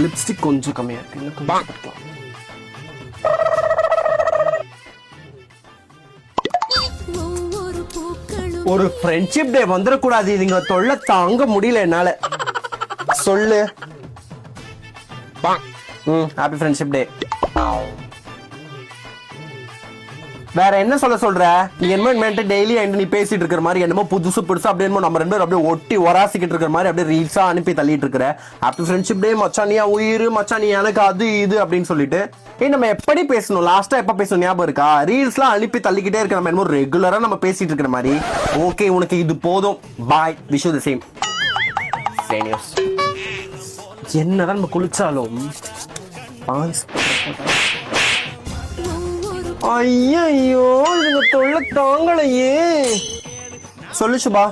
Lipstick கொஞ்சம் கம்மியா இருக்கு, இன்னும் கொஞ்சம் போட்டுக்கலாம். ஒரு ஃப்ரெண்ட்ஷிப் டே வந்துடக்கூடாது, நீங்க தொல்லை தாங்க முடியல என்னால. சொல்லு. Happy friendship day. வேற என்ன சொல்ற நீ என்னமோ டெய்லி நீ பேசிட்டு இருக்கிற மாதிரி என்னமோ புதுசு புதுசா அப்படியே நம்ம ரெண்டு பேரும் அப்படியே ஒட்டி ஒராசிக்கிட்டு இருக்கிற மாதிரி அப்படியே ரீல்ஸா அனுப்பி தள்ளிட்டு இருக்கிற. ஹாப்பி ஃப்ரெண்ட்ஷிப் டே மச்சான், நீ உயிர் மச்சான், நீ எனக்கு அது இது அப்படின்னு சொல்லிட்டு. நம்ம எப்படி பேசணும், லாஸ்டா எப்ப பேசணும் ஞாபகம் இருக்கா? ரீல்ஸ்லாம் அனுப்பி தள்ளிக்கிட்டே இருக்க நம்ம என்னமோ ரெகுலரா நம்ம பேசிட்டு இருக்கிற மாதிரி. ஓகே, உனக்கு இது போதும், பாய், விஷ் யூ தி சேம். என்னதான் நம்ம குளிச்சாலும் ஐயோ, இதுங்க தொல்லை தாங்கலையே. சொல்லு சுபா.